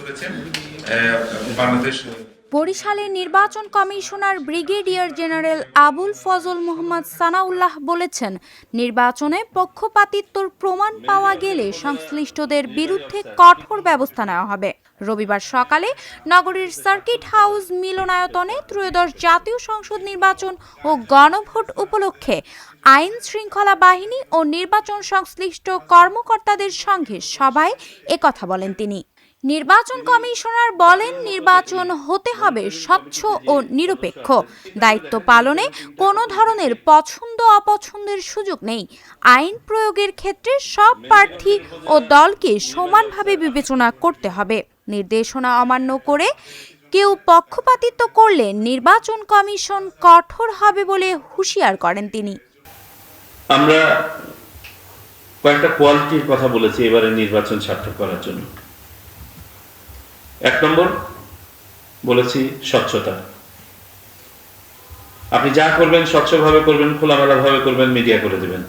করেছেন বাংলাদেশ। বরিশালে নির্বাচন commissioner brigadier general Abul Fazal Mohammad Sanaullah বলেছেন, নির্বাচনে পক্ষপাতিত্বর প্রমাণ পাওয়া গেলে সংশ্লিষ্টদের বিরুদ্ধে কঠোর ব্যবস্থা নেওয়া হবে। রবিবার সকালে নগরীর সার্কিট হাউস মিলনায়তনে ত্রয়োদশ জাতীয় সংসদ নির্বাচন ও গণভোট উপলক্ষে আইন শৃঙ্খলা বাহিনী ও নির্বাচন সংশ্লিষ্ট কর্মকর্তাদের সঙ্গে সভায় একথা বলেন তিনি। নির্বাচন কমিশনার বলেন, নির্বাচন হতে হবে স্বচ্ছ ও নিরপেক্ষ। দায়িত্ব পালনে কোনো ধরনের পছন্দ অপছন্দের সুযোগ নেই। আইন প্রয়োগের ক্ষেত্রে সব প্রার্থী ও দলকে সমানভাবে বিবেচনা করতে হবে। নির্দেশনা অমান্য করে কেউ পক্ষপাতিত্ব করলে নির্বাচন কমিশন কঠোর হবে বলে হুঁশিয়ার করেন তিনি। আমরা কয়েকটা কোয়ালিটির কথা বলেছি এবারে নির্বাচন সার্থক করার জন্য। 1 নম্বর বলেছি স্বচ্ছতা। আপনি যা করবেন স্বচ্ছভাবে করবেন, খোলামেলাভাবে করবেন, মিডিয়া করে দেবেন,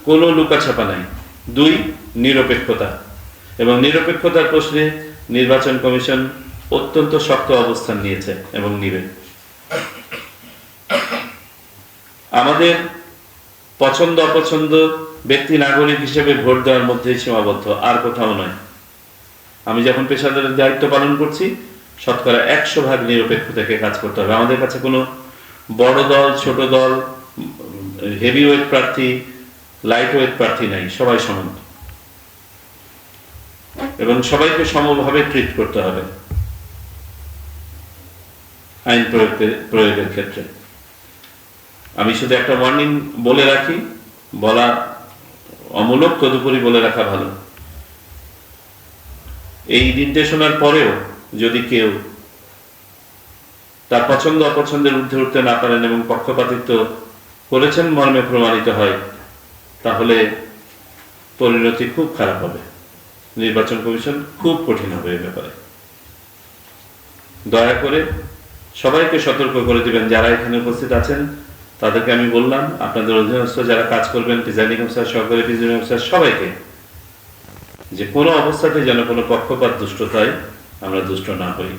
কোনো লুকাছাপা নাই। 2, নিরপেক্ষতা। এবং নিরপেক্ষতার প্রশ্নে নির্বাচন কমিশন অত্যন্ত শক্ত অবস্থান নিয়েছে এবং নিবে। আমাদের পছন্দ অপছন্দ ব্যক্তি নাগরিক হিসেবে ভোট দেওয়ার মধ্যেই সীমাবদ্ধ, আর কোথাও নয়। আমি যখন পেশাদারের দায়িত্ব পালন করছি, শতকরা 100% নিরপেক্ষ থেকে কাজ করতে হবে। আমাদের কাছে কোনো বড় দল, ছোট দল, হেভি ওয়েট প্রার্থী, লাইট ওয়েট প্রার্থী নাই, সবাই সমান এবং সবাইকে সমভাবে ট্রিট করতে হবে আইন প্রয়োগের ক্ষেত্রে। আমি শুধু একটা ওয়ার্নিং বলে রাখি, বলা অমূলক, তদুপরি বলে রাখা ভালো। এই নির্দেশনার পরেও যদি কেউ তার পছন্দ অপছন্দের ঊর্ধ্বে উঠতে না পারেন এবং পক্ষপাতিত্ব করেছেন মর্মে প্রমাণিত হয়, তাহলে পরিণতি খুব খারাপ হবে। নির্বাচন কমিশন খুব কঠিন হবে এই ব্যাপারে। দয়া করে সবাইকে সতর্ক করে দিবেন। যারা এখানে উপস্থিত আছেন তাদেরকে আমি বললাম, আপনাদের অধীনস্থ যারা কাজ করবেন, প্রিজাইডিং অফিসার, সহকারী প্রিজাইডিং অফিসার, সবাইকে, যে কোনো অবস্থাতে যেন কোনো পক্ষপাত দুষ্টতায় আমরা দুষ্ট না হই।